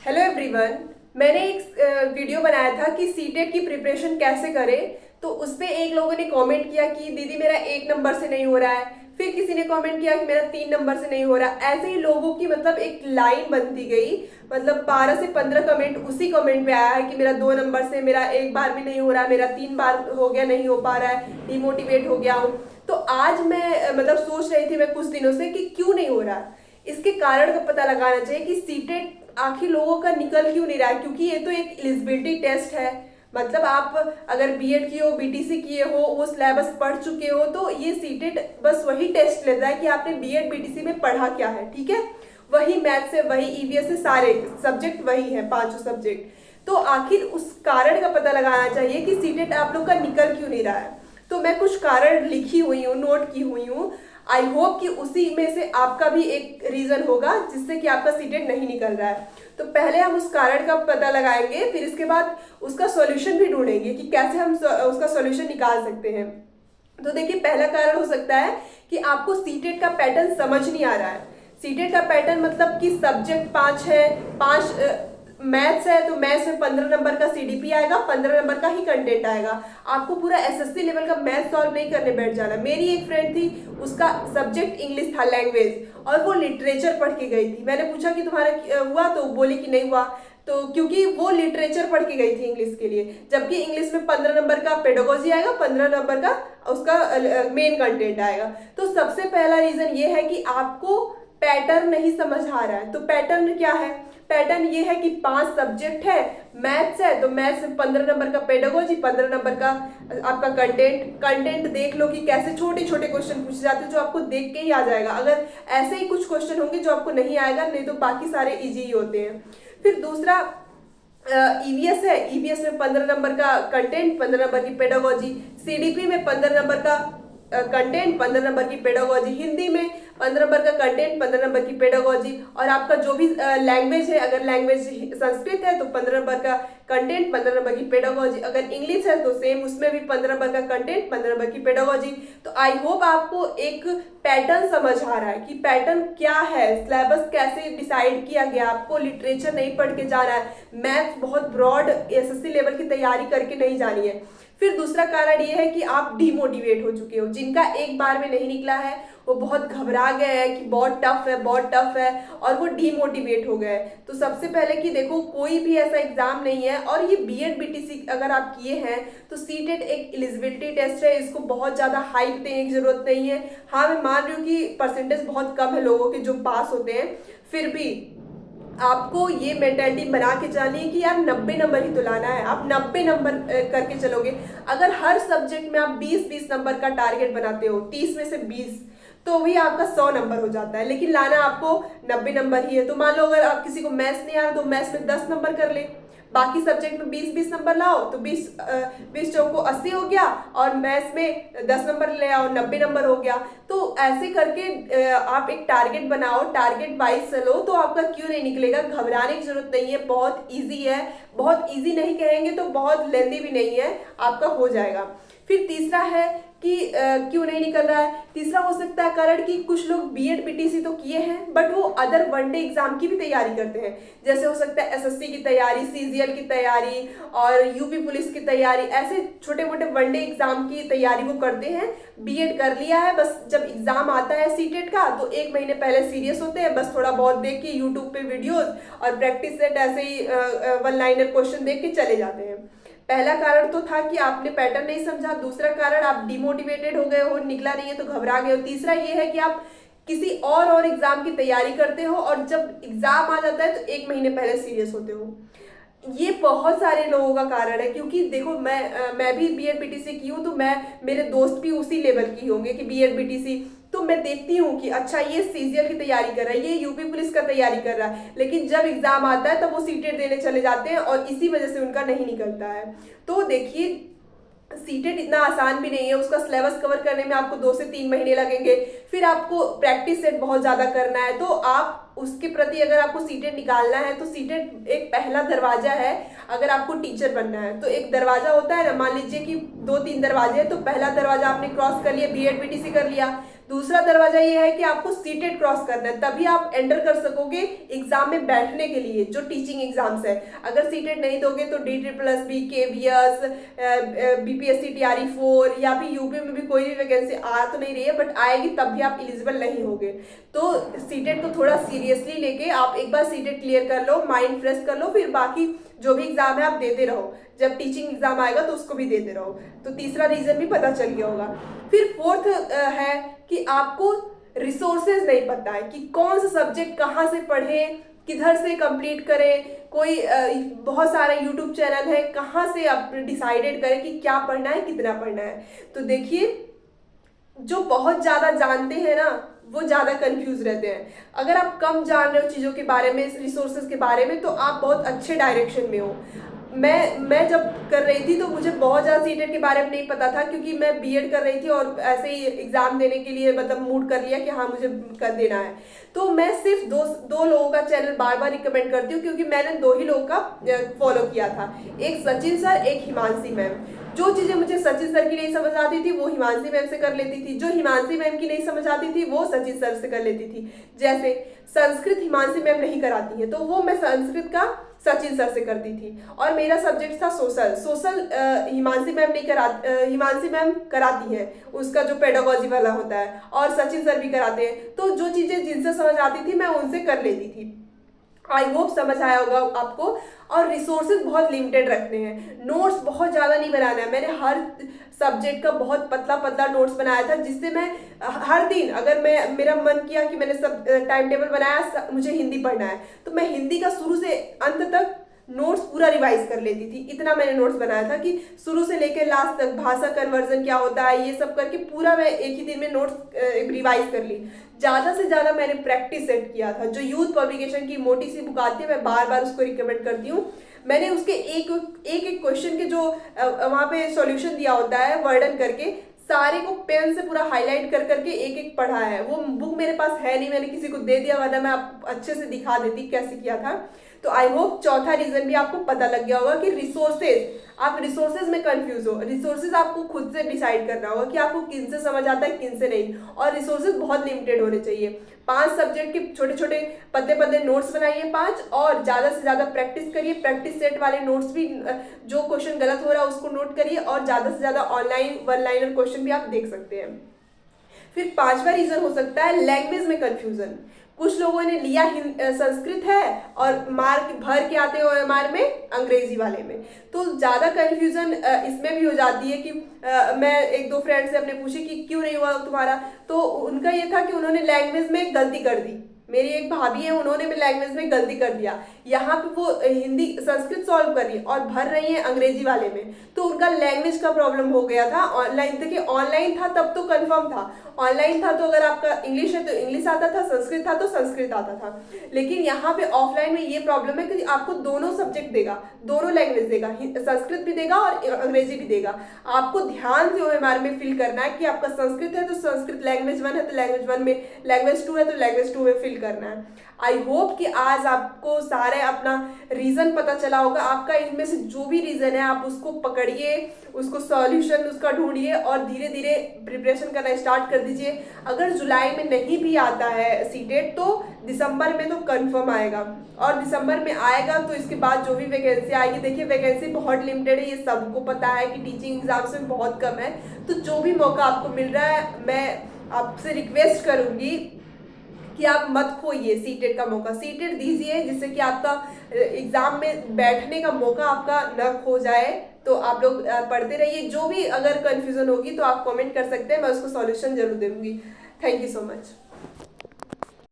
Hello everyone. मैंने एक video बनाया था कि सीटेट की प्रिपरेशन कैसे करें। तो उस पे एक लोगों ने कमेंट किया कि दीदी मेरा 1 नंबर से नहीं हो रहा है। फिर किसी ने कमेंट किया कि मेरा 3 नंबर से नहीं हो रहा। ऐसे ही लोगों की मतलब एक लाइन बनती गई। मतलब 12 से 15 कमेंट उसी कमेंट पे आया है कि मेरा 2 नंबर से मेरा एक बार भी नहीं हो रहा, मेरा 3 बार हो गया, नहीं हो पा रहा है, डिमोटिवेट हो गया हूँ। तो आज मैं मतलब सोच रही थी मैं कुछ दिनों से कि क्यों नहीं हो रहा। इसके कारण का पता लगाना चाहिए कि सीटेट आखिर लोगों का निकल क्यों नहीं रहा है। क्योंकि ये तो एक एलिजिबिलिटी टेस्ट है। मतलब आप अगर बीएड किए हो, बीटीसी किए हो, वो सिलेबस पढ़ चुके हो, तो ये सीटेट बस वही टेस्ट लेता है कि आपने बीएड बीटीसी में पढ़ा क्या है। ठीक है, वही मैथ्स है, वही ईवीएस है, सारे सब्जेक्ट वही है, पांचों सब्जेक्ट। तो आखिर उस कारण का पता लगाना चाहिए कि सीटेट आप लोग का निकल क्यों नहीं रहा है। तो मैं कुछ कारण लिखी हुई हूँ, नोट की हुई हूँ। आई होप कि उसी में से आपका भी एक रीजन होगा जिससे कि आपका सीटेट नहीं निकल रहा है। तो पहले हम उस कारण का पता लगाएंगे, फिर इसके बाद उसका सॉल्यूशन भी ढूंढेंगे कि कैसे हम उसका सॉल्यूशन निकाल सकते हैं। तो देखिए, पहला कारण हो सकता है कि आपको सीटेट का पैटर्न समझ नहीं आ रहा है। सीटेट का पैटर्न मतलब कि सब्जेक्ट 5 है, 5 मैथ्स है, तो मैथ्स में 15 नंबर का सीडीपी आएगा, 15 नंबर का ही कंटेंट आएगा। आपको पूरा एसएससी लेवल का मैथ सॉल्व नहीं करने बैठ जाना। मेरी एक फ्रेंड थी, उसका सब्जेक्ट इंग्लिश था, लैंग्वेज, और वो लिटरेचर पढ़ के गई थी। मैंने पूछा कि तुम्हारा हुआ, तो बोली कि नहीं हुआ। तो क्योंकि वो लिटरेचर पढ़ के गई थी इंग्लिश के लिए, जबकि इंग्लिश में 15 नंबर का पेडागोजी आएगा, 15 नंबर का उसका मेन कंटेंट आएगा। तो सबसे पहला रीजन ये है कि आपको पैटर्न नहीं समझ आ रहा है। तो पैटर्न क्या है? पैटर्न ये है कि 5 सब्जेक्ट है, मैथ्स है, तो मैथ्स में 15 नंबर का पेडागोजी, 15 नंबर का आपका कंटेंट देख लो कि कैसे छोटे छोटे क्वेश्चन पूछे जाते हैं जो आपको देख के ही आ जाएगा। अगर ऐसे ही कुछ क्वेश्चन होंगे जो आपको नहीं आएगा, नहीं तो बाकी सारे इजी ही होते हैं। फिर दूसरा ईवीएस है। ईवीएस में 15 नंबर का कंटेंट, 15 नंबर की पेडागोजी। सीडीपी में 15 नंबर का कंटेंट, 15 नंबर की पेडागोजी। हिंदी में 15 नंबर का कंटेंट, 15 नंबर की पेडागोजी। और आपका जो भी लैंग्वेज है, अगर लैंग्वेज संस्कृत है तो 15 नंबर का कंटेंट, 15 नंबर की पेडागोजी। अगर इंग्लिश है तो सेम, उसमें भी 15 नंबर का कंटेंट, 15 नंबर की पेडागोजी। तो आई होप आपको एक पैटर्न समझ आ रहा है कि पैटर्न क्या है, सिलेबस कैसे डिसाइड किया गया। आपको लिटरेचर नहीं पढ़ के जाना है, मैथ्स बहुत ब्रॉड एसएससी लेवल की तैयारी करके नहीं जानी है। फिर दूसरा कारण ये है कि आप डिमोटिवेट हो चुके हो। जिनका एक बार में नहीं निकला है वो बहुत घबरा गए हैं कि बहुत टफ है, बहुत टफ है, और वो डिमोटिवेट हो गए। तो सबसे पहले कि देखो, कोई भी ऐसा एग्जाम नहीं है, और ये बीएड बीटीसी अगर आप किए हैं तो सीटेट एक एलिजिबिलिटी टेस्ट है। इसको बहुत ज्यादा हाइप देने की जरूरत नहीं है। हाँ, मैं मान रही हूँ कि परसेंटेज बहुत कम है लोगों के जो पास होते हैं, फिर भी आपको ये मेंटेलिटी बना के चलनी है कि यार 90 नंबर ही तो लाना है। आप 90 नंबर करके चलोगे। अगर हर सब्जेक्ट में आप 20-20 नंबर का टारगेट बनाते हो, 30 में से 20, तो भी आपका 100 नंबर हो जाता है। लेकिन लाना आपको 90 नंबर ही है। तो मान लो अगर आप किसी को मैथ्स नहीं आ रहा तो मैथ्स में 10 नंबर कर ले, बाकी सब्जेक्ट में 20-20 नंबर लाओ, तो 20 चौको 80 हो गया, और मैथ्स में 10 नंबर ले आओ, 90 नंबर हो गया। तो ऐसे करके आप एक टारगेट बनाओ, टारगेट वाइज चलो, तो आपका क्यों नहीं निकलेगा। घबराने की जरूरत नहीं है, बहुत ईजी है। बहुत ईजी नहीं कहेंगे तो बहुत लेंदी भी नहीं है, आपका हो जाएगा। फिर तीसरा है कि क्यों नहीं निकल रहा है। तीसरा हो सकता है कारण कि कुछ लोग बीएड बीटीसी तो किए हैं, बट वो अदर वनडे एग्जाम की भी तैयारी करते हैं। जैसे हो सकता है एसएससी की तैयारी, सीजीएल की तैयारी, और यूपी पुलिस की तैयारी। ऐसे छोटे मोटे वनडे एग्जाम की तैयारी वो करते हैं। बीएड कर लिया है, बस जब एग्जाम आता है सीटेट का तो 1 महीने पहले सीरियस होते हैं, बस थोड़ा बहुत देख के यूट्यूब पे वीडियोस और प्रैक्टिस सेट ऐसे ही 1 लाइनर क्वेश्चन देख के चले जाते हैं। पहला कारण तो था कि आपने पैटर्न नहीं समझा। दूसरा कारण, आप डिमोटिवेटेड हो गए हो, निकला नहीं है तो घबरा गए हो। तीसरा ये है कि आप किसी और एग्जाम की तैयारी करते हो, और जब एग्जाम आ जाता है तो 1 महीने पहले सीरियस होते हो। ये बहुत सारे लोगों का कारण है। क्योंकि देखो, मैं भी बीएड बीटीसी की हूँ, तो मेरे दोस्त भी उसी लेवल की होंगे कि बीएड बीटीसी। तो मैं देखती हूँ कि अच्छा, ये सीजीएल की तैयारी कर रहा है, ये यूपी पुलिस का तैयारी कर रहा है, लेकिन जब एग्जाम आता है तब वो सीटेट देने चले जाते हैं, और इसी वजह से उनका नहीं निकलता है। तो देखिए, सीटेट इतना आसान भी नहीं है। उसका सिलेबस कवर करने में आपको 2 से 3 महीने लगेंगे। फिर आपको प्रैक्टिस सेट बहुत ज्यादा करना है। तो आप उसके प्रति, अगर आपको सीटेट निकालना है तो सीटेट एक पहला दरवाजा है। अगर आपको टीचर बनना है तो एक दरवाजा होता है ना, मान लीजिए कि 2-3 दरवाजे हैं, तो पहला दरवाजा आपने क्रॉस कर लिया, बीएड बीटीसी कर लिया। दूसरा दरवाजा ये है कि आपको सीटेट क्रॉस करना है, तभी आप एंटर कर सकोगे एग्जाम में बैठने के लिए, जो टीचिंग एग्जाम्स है। अगर सीटेट नहीं दोगे तो DSSS, KVS, BPSC TRE4 या फिर यूपी में भी कोई भी वैकेंसी आ तो नहीं रही है, बट आएगी तब भी आप एलिजिबल नहीं होगे। तो सीटेट को थोड़ा सीरियसली लेके आप एक बार सीटेट क्लियर कर लो, माइंड फ्रेश कर लो, फिर बाकी जो भी एग्जाम है आप देते रहो। जब टीचिंग एग्जाम आएगा तो उसको भी देते रहो। तो तीसरा रीजन भी पता चल गया होगा। फिर फोर्थ है कि आपको रिसोर्सेज नहीं पता है कि कौन सा सब्जेक्ट कहाँ से पढ़ें, किधर से कंप्लीट करें। कोई बहुत सारा यूट्यूब चैनल है, कहाँ से आप डिसाइडेड करें कि क्या पढ़ना है, कितना पढ़ना है। तो देखिए, जो बहुत ज़्यादा जानते हैं ना वो ज़्यादा कंफ्यूज रहते हैं। अगर आप कम जान रहे हो चीज़ों के बारे में, रिसोर्सेज के बारे में, तो आप बहुत अच्छे डायरेक्शन में हो। मैं जब कर रही थी तो मुझे बहुत ज़्यादा सीटेट के बारे में नहीं पता था, क्योंकि मैं बीएड कर रही थी और ऐसे ही एग्ज़ाम देने के लिए मतलब मूड कर लिया कि हाँ मुझे कर देना है। तो मैं सिर्फ दो लोगों का चैनल बार बार रिकमेंड करती हूँ, क्योंकि मैंने 2 ही लोगों का फॉलो किया था, एक सचिन सर, एक हिमांशी मैम। जो चीज़ें मुझे सचिन सर की नहीं समझ आती थी वो हिमांशी मैम से कर लेती थी, जो हिमांशी मैम की नहीं समझ आती थी वो सचिन सर से कर लेती थी। जैसे संस्कृत हिमांशी मैम नहीं कराती है तो वो मैं संस्कृत का सचिन सर से करती थी। और मेरा सब्जेक्ट था सोशल हिमांशी मैम नहीं हिमांशी मैम कराती है, उसका जो पेडागोजी वाला होता है, और सचिन सर भी कराते हैं। तो जो चीज़ें जिनसे समझ आती थी मैं उनसे कर लेती थी। आई होप समझ आया होगा आपको। और रिसोर्सेज बहुत लिमिटेड रखने हैं, नोट्स बहुत ज़्यादा नहीं बनाना है। मैंने हर सब्जेक्ट का बहुत पतला पतला नोट्स बनाया था, जिससे मैं हर दिन अगर मेरा मन किया कि मैंने सब टाइम टेबल बनाया, मुझे हिंदी पढ़ना है, तो मैं हिंदी का शुरू से अंत तक नोट्स पूरा रिवाइज कर लेती थी। इतना मैंने नोट्स बनाया था कि शुरू से लेकर लास्ट तक भाषा कन्वर्जन क्या होता है ये सब करके पूरा मैं एक ही दिन में नोट्स रिवाइज कर ली। ज़्यादा से ज़्यादा मैंने प्रैक्टिस सेट किया था। जो यूथ पब्लिकेशन की मोटी सी बुक आती है मैं बार बार उसको रिकमेंड करती हूँ। मैंने उसके एक क्वेश्चन के जो वहाँ पे सॉल्यूशन दिया होता है वर्डन करके, सारे को पेन से पूरा हाईलाइट कर करके एक एक पढ़ा है। वो बुक मेरे पास है नहीं, मैंने किसी को दे दिया, वरना मैं आप अच्छे से दिखा देती कैसे किया था। तो आई होप चौथा रीजन भी आपको पता लग गया होगा कि रिसोर्सेज, आप रिसोर्सेज में कंफ्यूज हो। रिसोर्सेज आपको खुद से डिसाइड करना होगा कि आपको किन से समझ आता है किन से नहीं, और रिसोर्सेज बहुत लिमिटेड होने चाहिए। 5 सब्जेक्ट के छोटे छोटे पतले पतले नोट्स बनाइए 5, और ज़्यादा से ज़्यादा प्रैक्टिस करिए। प्रैक्टिस सेट वाले नोट्स भी, जो क्वेश्चन गलत हो रहा है उसको नोट करिए, और ज़्यादा से ज़्यादा ऑनलाइन 1 लाइनर क्वेश्चन भी आप देख सकते हैं। फिर 5वां रीजन हो सकता है लैंग्वेज में कंफ्यूजन। कुछ लोगों ने लिया संस्कृत है और मार्क भर के आते हो OMR में अंग्रेजी वाले में, तो ज़्यादा कन्फ्यूज़न इसमें भी हो जाती है कि मैं 1-2 फ्रेंड से अपने पूछी कि क्यों नहीं हुआ तुम्हारा, तो उनका ये था कि उन्होंने लैंग्वेज में गलती कर दी। मेरी एक भाभी है, उन्होंने भी लैंग्वेज में गलती कर दिया। यहाँ पे वो हिंदी संस्कृत सॉल्व कर रही है और भर रही है अंग्रेजी वाले में, तो उनका लैंग्वेज का प्रॉब्लम हो गया था। ऑनलाइन देखिए, ऑनलाइन था तब तो कंफर्म था, ऑनलाइन था तो अगर आपका इंग्लिश है तो इंग्लिश आता था, संस्कृत था तो संस्कृत आता था। लेकिन यहाँ पे ऑफलाइन में ये प्रॉब्लम है कि आपको दोनों सब्जेक्ट देगा, दोनों लैंग्वेज देगा, संस्कृत भी देगा और अंग्रेजी भी देगा। आपको ध्यान से OMR में फिल करना है कि आपका संस्कृत है तो संस्कृत लैंग्वेज 1 है तो लैंग्वेज 1 में, लैंग्वेज 2 है तो लैंग्वेज 2 में फिल करना है। आई होप कि आज आपको सारे अपना रीज़न पता चला होगा। आपका इनमें से जो भी रीज़न है आप उसको पकड़िए, उसको सॉल्यूशन उसका ढूंढिए और धीरे धीरे प्रिपरेशन करना स्टार्ट कर दीजिए। अगर जुलाई में नहीं भी आता है सीटेट तो दिसंबर में तो कंफर्म आएगा, और दिसंबर में आएगा तो इसके बाद जो भी वैकेंसी आएगी, देखिए वैकेंसी बहुत लिमिटेड है, ये सबको पता है कि टीचिंग एग्जाम्स में बहुत कम है। तो जो भी मौका आपको मिल रहा है, मैं आपसे रिक्वेस्ट करूँगी कि आप मत खोइए सीटेट का मौका, सीटेट दीजिए जिससे कि आपका एग्जाम में बैठने का मौका आपका न खो जाए। तो आप लोग पढ़ते रहिए। जो भी अगर कंफ्यूजन होगी तो आप कमेंट कर सकते हैं, मैं उसको सॉल्यूशन जरूर दूंगी। Thank you so much.